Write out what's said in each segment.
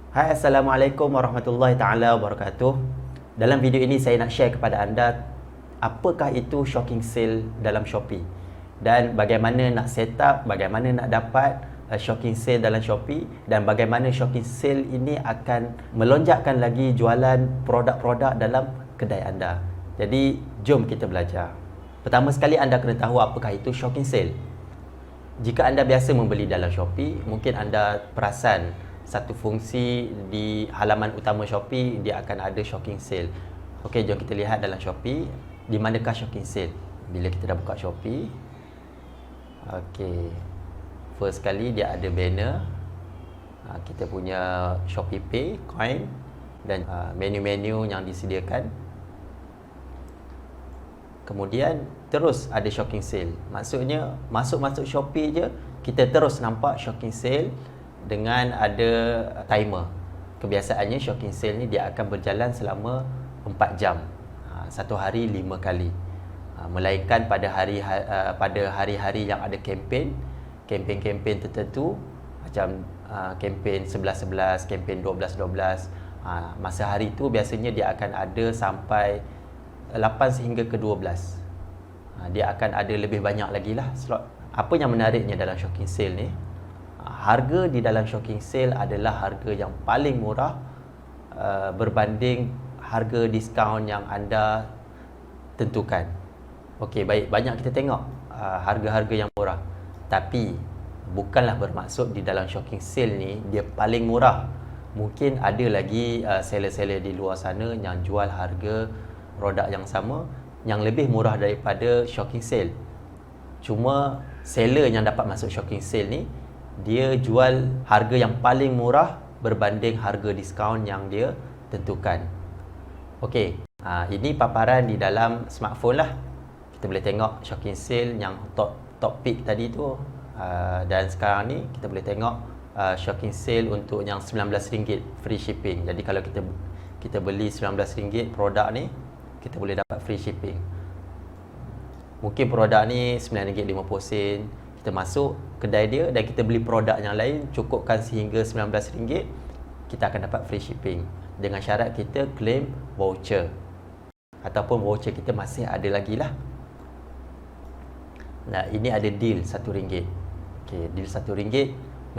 Hai, Assalamualaikum warahmatullahi taala wabarakatuh. Dalam video ini saya nak share kepada anda apakah itu shocking sale dalam Shopee dan bagaimana nak set up, bagaimana nak dapat shocking sale dalam Shopee dan bagaimana shocking sale ini akan melonjakkan lagi jualan produk-produk dalam kedai anda. Jadi, jom kita belajar. Pertama sekali anda kena tahu apakah itu shocking sale. Jika anda biasa membeli dalam Shopee, mungkin anda perasan satu fungsi di halaman utama Shopee, dia akan ada shocking sale. Okey, jom kita lihat dalam Shopee di manakah shocking sale. Bila kita dah buka Shopee, okey, first kali dia ada banner, kita punya Shopee Pay, coin dan menu-menu yang disediakan. Kemudian terus ada shocking sale. Maksudnya masuk Shopee je kita terus nampak shocking sale dengan ada timer. Kebiasaannya shocking sale ni dia akan berjalan selama 4 jam. Satu hari 5 kali. Melainkan pada hari-hari yang ada kempen tertentu, macam kempen 11-11, kempen 12-12. Masa hari tu biasanya dia akan ada sampai 8 sehingga ke 12. Dia akan ada lebih banyak lagi lah slot. Apa yang menariknya dalam shocking sale ni, harga di dalam shocking sale adalah harga yang paling murah berbanding harga diskaun yang anda tentukan. Okey, baik, banyak kita tengok harga-harga yang murah. Tapi bukanlah bermaksud di dalam shocking sale ni dia paling murah. Mungkin ada lagi seller-seller di luar sana yang jual harga produk yang sama yang lebih murah daripada shocking sale. Cuma seller yang dapat masuk shocking sale ni, dia jual harga yang paling murah berbanding harga diskaun yang dia tentukan. Okey, ini paparan di dalam smartphone lah. Kita boleh tengok shocking sale yang top pick tadi tu. Dan sekarang ni kita boleh tengok shocking sale untuk yang RM19 free shipping. Jadi kalau kita beli RM19 produk ni, kita boleh dapat free shipping. Mungkin produk ni RM9.50. Kita masuk kedai dia dan kita beli produk yang lain, cukupkan sehingga RM19, kita akan dapat free shipping. Dengan syarat kita claim voucher. Ataupun voucher kita masih ada lagi lah. Nah, ini ada deal RM1. Okey, deal RM1.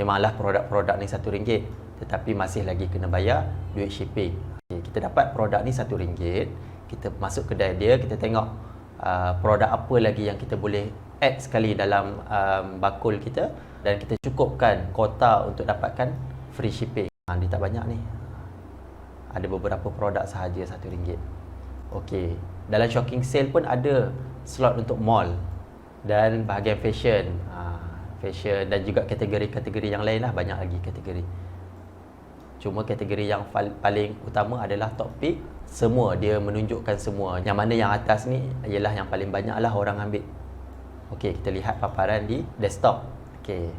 Memanglah produk-produk ni RM1, tetapi masih lagi kena bayar duit shipping. Okey, kita dapat produk ni RM1. Kita masuk kedai dia, kita tengok produk apa lagi yang kita boleh add sekali dalam bakul kita dan kita cukupkan kuota untuk dapatkan free shipping. Dia tak banyak ni. Ada beberapa produk sahaja RM1. Okey, dalam shocking sale pun ada slot untuk mall dan bahagian fashion. Fashion dan juga kategori-kategori yang lain lah, banyak lagi kategori. Cuma kategori yang paling utama adalah top pick. Semua dia menunjukkan semua. Yang mana yang atas ni ialah yang paling banyak lah orang ambil. Okey, kita lihat paparan di desktop. Okey,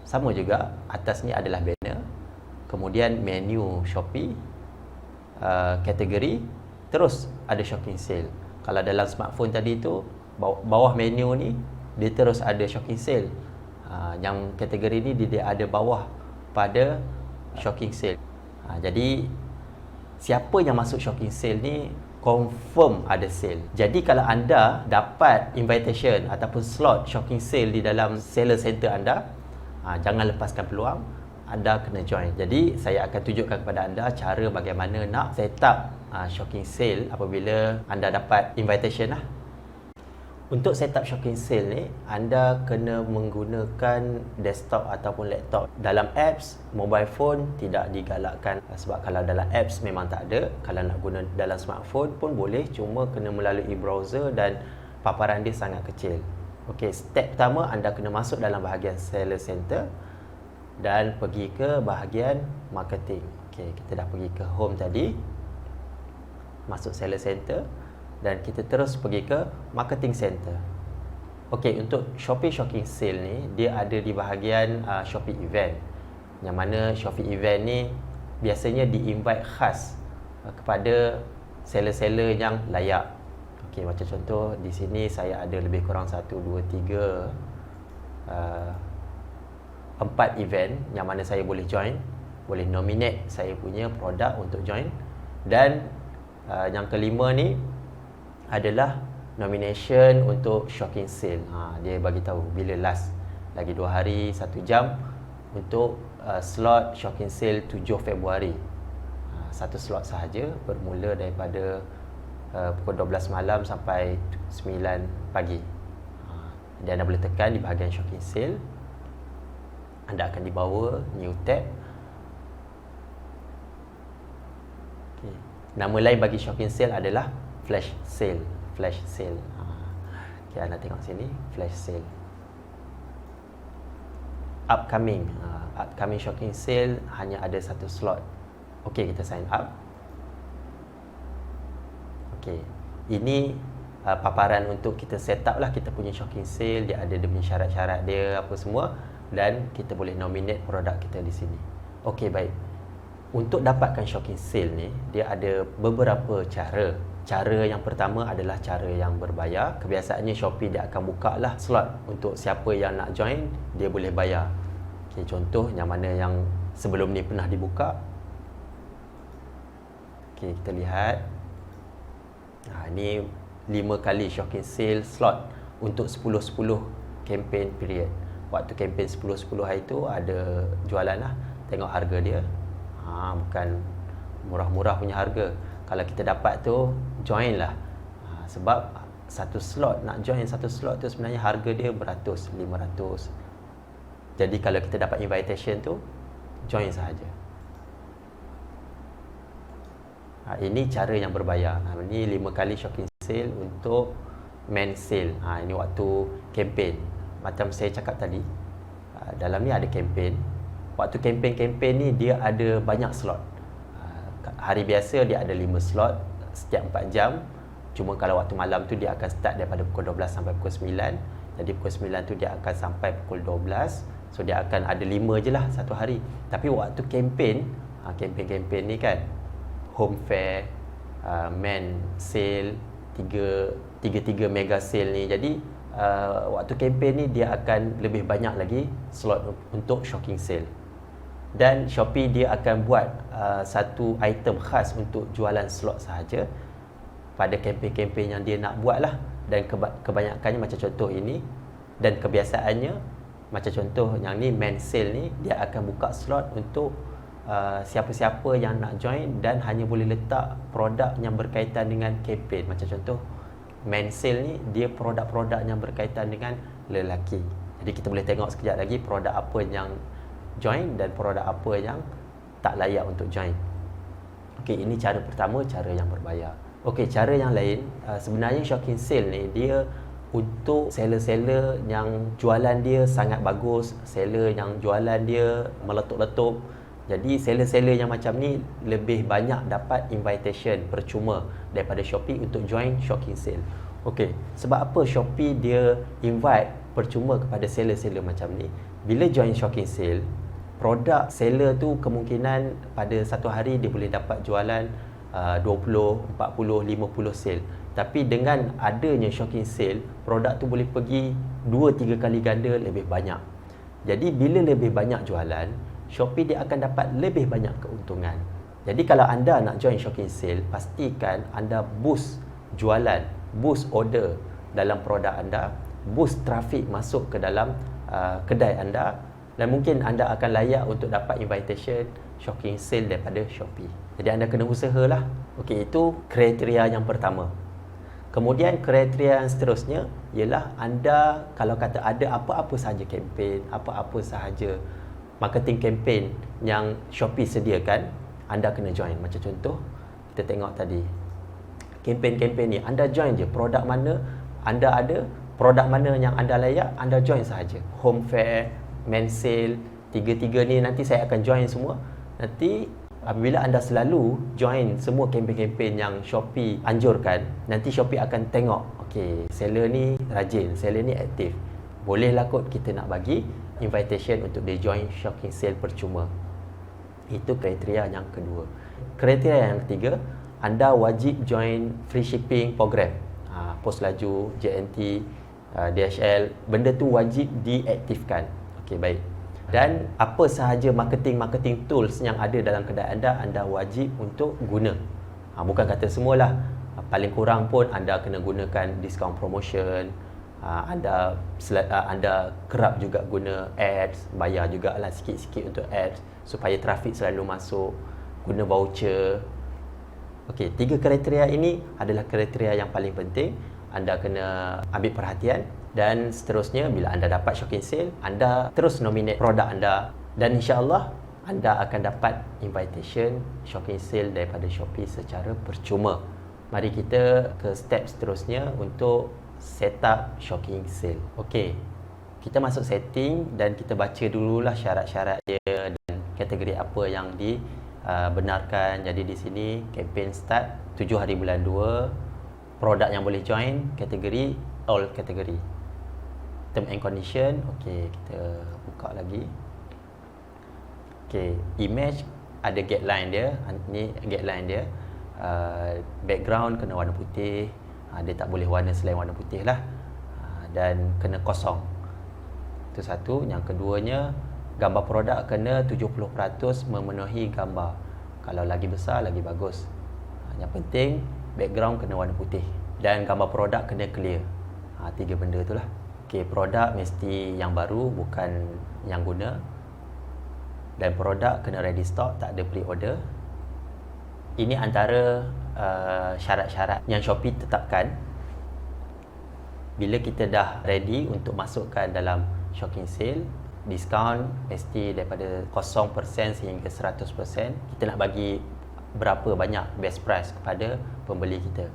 sama juga. Atas ni adalah banner. Kemudian menu Shopee, kategori, terus ada shocking sale. Kalau dalam smartphone tadi tu, bawah menu ni dia terus ada shocking sale. Yang kategori ni dia ada bawah pada shocking sale. Jadi siapa yang masuk shocking sale ni confirm ada sale. Jadi kalau anda dapat invitation ataupun slot shocking sale di dalam seller center anda, jangan lepaskan peluang, anda kena join. Jadi saya akan tunjukkan kepada anda cara bagaimana nak set up shocking sale apabila anda dapat invitation lah. Untuk set up shocking sale ni, anda kena menggunakan desktop ataupun laptop. Dalam apps, mobile phone tidak digalakkan sebab kalau dalam apps memang tak ada. Kalau nak guna dalam smartphone pun boleh, cuma kena melalui browser dan paparan dia sangat kecil. Okey, step pertama anda kena masuk dalam bahagian seller center dan pergi ke bahagian marketing. Okey, kita dah pergi ke home tadi. Masuk seller center. Dan kita terus pergi ke marketing center. Okey, untuk Shopee shocking sale ni, dia ada di bahagian Shopee event. Yang mana Shopee event ni biasanya di-invite khas kepada seller-seller yang layak. Okey, macam contoh di sini saya ada lebih kurang 1, 2, 3, 4 event yang mana saya boleh join. boleh nominate saya punya produk untuk join. Dan yang kelima ni adalah nomination untuk shocking sale. Dia bagi tahu bila last, lagi 2 hari 1 jam untuk slot shocking sale 7 Februari. Satu slot sahaja, bermula daripada pukul 12 malam sampai 9 pagi. Dan anda boleh tekan di bahagian shocking sale. Anda akan dibawa new tab. Okay. Nama lain bagi shocking sale adalah flash sale. Flash sale. Okay, anda tengok sini, flash sale. Upcoming. Upcoming shocking sale hanya ada 1 slot. Okey, kita sign up. Okey, ini paparan untuk kita set up lah kita punya shocking sale. Dia ada demi syarat-syarat dia apa semua, dan kita boleh nominate produk kita di sini. Okey, baik. Untuk dapatkan shocking sale ni, dia ada beberapa cara. Cara yang pertama adalah cara yang berbayar. Kebiasaannya Shopee dia akan buka lah slot untuk siapa yang nak join, dia boleh bayar. Okey, contoh yang mana yang sebelum ni pernah dibuka. Okey, kita lihat. Ini 5 kali shocking sale slot untuk 10-10 campaign period. Waktu campaign 10-10 hari tu ada jualan lah. Tengok harga dia. Bukan murah-murah punya harga. Kalau kita dapat tu, join lah. Sebab satu slot, nak join satu slot tu sebenarnya harga dia beratus, 500. Jadi kalau kita dapat invitation tu, join sahaja. Ini cara yang berbayar. Ini 5 kali shocking sale untuk main sale. Ini waktu campaign. Macam saya cakap tadi, dalam ni ada campaign. Waktu campaign ni dia ada banyak slot. Hari biasa dia ada 5 slot setiap 4 jam. Cuma kalau waktu malam tu dia akan start daripada pukul 12 sampai pukul 9. Jadi pukul 9 tu dia akan sampai pukul 12. So dia akan ada 5 je lah satu hari. Tapi waktu campaign ni kan, home fair, main sale, tiga mega sale ni. Jadi waktu campaign ni dia akan lebih banyak lagi slot untuk shocking sale. Dan Shopee dia akan buat satu item khas untuk jualan slot sahaja pada campaign-campaign yang dia nak buat lah. Dan kebanyakannya macam contoh ini. Dan kebiasaannya macam contoh yang ni, main sale ni, dia akan buka slot untuk siapa-siapa yang nak join dan hanya boleh letak produk yang berkaitan dengan campaign. Macam contoh main sale ni, dia produk-produk yang berkaitan dengan lelaki. Jadi kita boleh tengok sekejap lagi produk apa yang join dan produk apa yang tak layak untuk join. Okey, ini cara pertama, cara yang berbayar. Okey, cara yang lain, sebenarnya shocking sale ni dia untuk seller-seller yang jualan dia sangat bagus, seller yang jualan dia meletup-letup. Jadi seller-seller yang macam ni lebih banyak dapat invitation percuma daripada Shopee untuk join shocking sale. Okey, sebab apa Shopee dia invite percuma kepada seller-seller macam ni? Bila join shocking sale, produk seller tu kemungkinan pada satu hari dia boleh dapat jualan 20, 40, 50 sale. Tapi dengan adanya shocking sale, produk tu boleh pergi 2-3 kali ganda lebih banyak. Jadi bila lebih banyak jualan, Shopee dia akan dapat lebih banyak keuntungan. Jadi kalau anda nak join shocking sale, pastikan anda boost jualan, boost order dalam produk anda, boost trafik masuk ke dalam kedai anda, dan mungkin anda akan layak untuk dapat invitation shocking sale daripada Shopee. Jadi anda kena usahalah. Okey, itu kriteria yang pertama. Kemudian kriteria yang seterusnya ialah anda kalau kata ada apa-apa sahaja kempen, apa-apa sahaja marketing campaign yang Shopee sediakan, anda kena join. Macam contoh kita tengok tadi, kempen-kempen ni anda join je. Produk mana anda ada, produk mana yang anda layak, anda join sahaja. Home fair, main sale, tiga-tiga ni nanti saya akan join semua. Nanti apabila anda selalu join semua kempen-kempen yang Shopee anjurkan, nanti Shopee akan tengok, okey, seller ni rajin, seller ni aktif, bolehlah kot kita nak bagi invitation untuk dia join shocking sale percuma. Itu kriteria yang kedua. Kriteria yang ketiga, anda wajib join free shipping program. Pos laju, JNT, DHL, benda tu wajib diaktifkan. Okey, baik. Dan apa sahaja marketing tools yang ada dalam kedai anda wajib untuk guna. Bukan kata semualah. Paling kurang pun anda kena gunakan discount promotion. Anda kerap juga guna ads, bayar jugalah sikit-sikit untuk ads supaya trafik selalu masuk, guna voucher. Okey, 3 kriteria ini adalah kriteria yang paling penting. Anda kena ambil perhatian dan seterusnya bila anda dapat Shopee sale, anda terus nominate produk anda dan insya-Allah anda akan dapat invitation Shopee sale daripada Shopee secara percuma. Mari kita ke step seterusnya untuk set up Shopee sale. Okey. Kita masuk setting dan kita baca dululah syarat-syarat dia dan kategori apa yang benarkan. Jadi di sini campaign start 7 hari bulan 2, produk yang boleh join kategori all kategori. Term and condition, okey, kita buka lagi. Okey, image ada guideline dia. Ni guideline dia. Background kena warna putih. Dia tak boleh warna selain warna putih lah. Dan kena kosong. Itu satu. Yang keduanya, gambar produk kena 70% memenuhi gambar. Kalau lagi besar, lagi bagus. Yang penting, background kena warna putih. Dan gambar produk kena clear. 3 benda tu lah. Okay, produk mesti yang baru, bukan yang guna. Dan produk kena ready stock, tak ada pre-order. Ini antara syarat-syarat yang Shopee tetapkan. Bila kita dah ready untuk masukkan dalam Shopee sale, diskaun mesti daripada 0% sehingga 100%. Kita nak bagi berapa banyak best price kepada pembeli kita.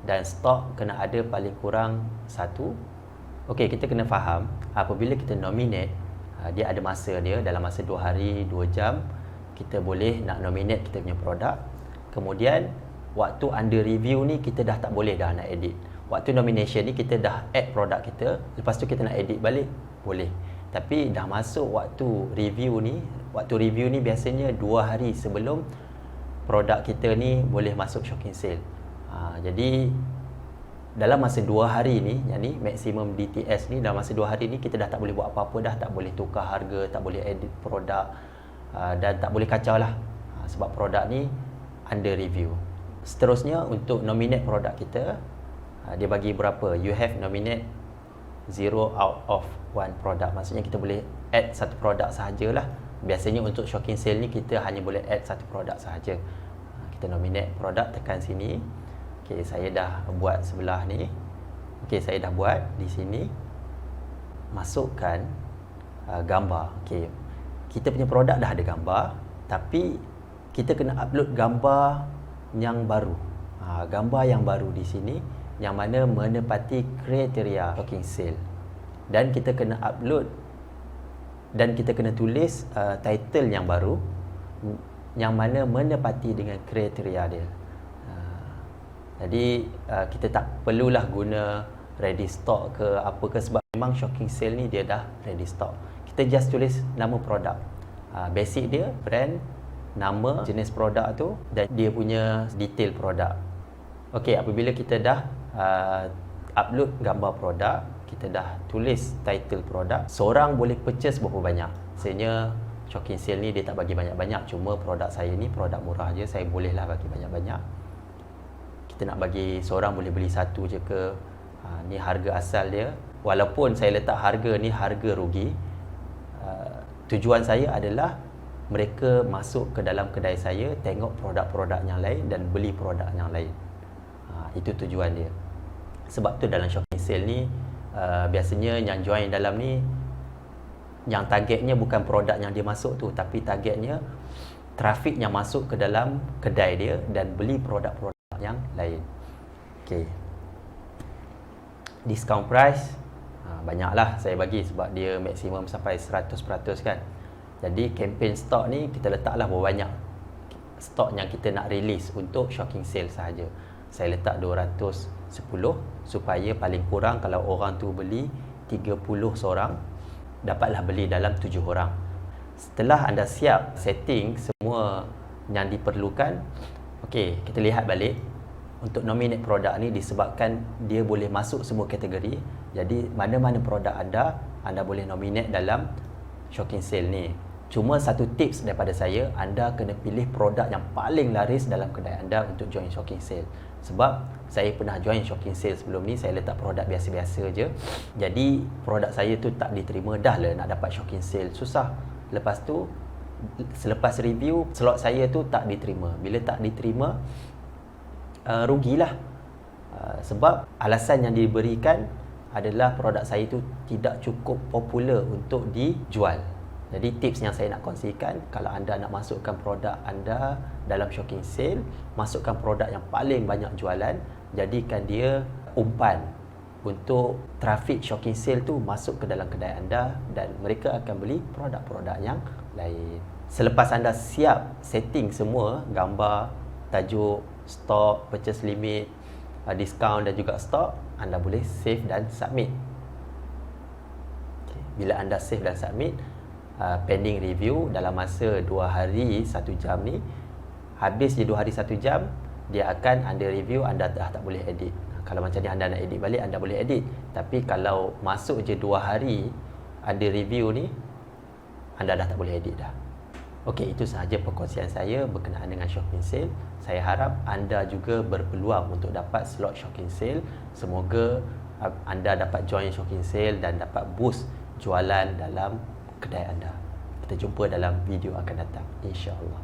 Dan stok kena ada paling kurang 1. Okey, kita kena faham apabila kita nominate, dia ada masa dia. Dalam masa 2 hari, 2 jam kita boleh nak nominate kita punya produk. Kemudian waktu under review ni kita dah tak boleh dah nak edit. Waktu nomination ni kita dah add produk kita, lepas tu kita nak edit balik, boleh. Tapi dah masuk waktu review ni biasanya 2 hari sebelum produk kita ni boleh masuk Shopee sale. Jadi dalam masa 2 hari ni, yang ni maksimum DTS ni, dalam masa 2 hari ni kita dah tak boleh buat apa-apa dah, tak boleh tukar harga, tak boleh edit produk dan tak boleh kacau lah. Sebab produk ni under review. Seterusnya untuk nominate produk kita, dia bagi berapa? You have nominate 0 out of 1 produk. Maksudnya kita boleh add satu produk sahajalah. Biasanya untuk Shopee sale ni kita hanya boleh add satu produk sahaja. Kita nominate produk, tekan sini. Okey, saya dah buat sebelah ni. Okey, saya dah buat di sini. Masukkan gambar. Okey. Kita punya produk dah ada gambar, tapi kita kena upload gambar yang baru. Gambar yang baru di sini yang mana menepati kriteria Shopee sale. Dan kita kena upload dan kita kena tulis title yang baru yang mana menepati dengan kriteria dia. Jadi kita tak perlulah guna ready stock ke apa ke, sebab memang Shopee sale ni dia dah ready stock. Kita just tulis nama produk, basic dia, brand, nama, jenis produk tu dan dia punya detail produk. Okey, apabila kita dah upload gambar produk, kita dah tulis title produk, seorang boleh purchase berapa banyak. Sebenarnya Shopee sale ni dia tak bagi banyak-banyak, cuma produk saya ni produk murah je, saya bolehlah bagi banyak-banyak. Kita nak bagi seorang boleh beli satu je ke, ni harga asal dia. Walaupun saya letak harga ni harga rugi, tujuan saya adalah mereka masuk ke dalam kedai saya, tengok produk-produk yang lain dan beli produk yang lain. Itu tujuan dia. Sebab tu dalam Shopee sale ni biasanya yang join dalam ni, yang targetnya bukan produk yang dia masuk tu, tapi targetnya trafik yang masuk ke dalam kedai dia dan beli produk-produk yang lain. Okey. Discount price banyaklah saya bagi sebab dia maksimum sampai 100% kan. Jadi campaign stock ni kita letaklah berapa banyak stok yang kita nak release untuk Shopee sale sahaja. Saya letak 210 supaya paling kurang kalau orang tu beli 30 seorang, dapatlah beli dalam 7 orang. Setelah anda siap setting semua yang diperlukan, okey, kita lihat balik. Untuk nominate produk ni disebabkan dia boleh masuk semua kategori. Jadi mana-mana produk anda boleh nominate dalam shocking sale ni. Cuma satu tips daripada saya, anda kena pilih produk yang paling laris dalam kedai anda untuk join shocking sale. Sebab saya pernah join shocking sale sebelum ni, saya letak produk biasa-biasa je. Jadi produk saya tu tak diterima, dah lah nak dapat shocking sale susah. Lepas tu selepas review, slot saya tu tak diterima. Bila tak diterima, rugilah. Sebab alasan yang diberikan adalah produk saya tu tidak cukup popular untuk dijual. Jadi tips yang saya nak kongsikan, kalau anda nak masukkan produk anda dalam shocking sale, masukkan produk yang paling banyak jualan, jadikan dia umpan untuk trafik shocking sale tu masuk ke dalam kedai anda dan mereka akan beli produk-produk yang lain. Selepas anda siap setting semua, gambar, tajuk, stok, purchase limit, diskaun dan juga stok, anda boleh save dan submit. Bila anda save dan submit, pending review dalam masa 2 hari 1 jam ni, habis je 2 hari 1 jam, dia akan under review, anda dah tak boleh edit. Kalau macam ni anda nak edit balik, anda boleh edit. Tapi kalau masuk je 2 hari under review ni, anda dah tak boleh edit dah. Okey, itu sahaja perkongsian saya berkenaan dengan shocking sale. Saya harap anda juga berpeluang untuk dapat slot shocking sale. Semoga anda dapat join shocking sale dan dapat boost jualan dalam kedai anda. Kita jumpa dalam video akan datang, insya-Allah.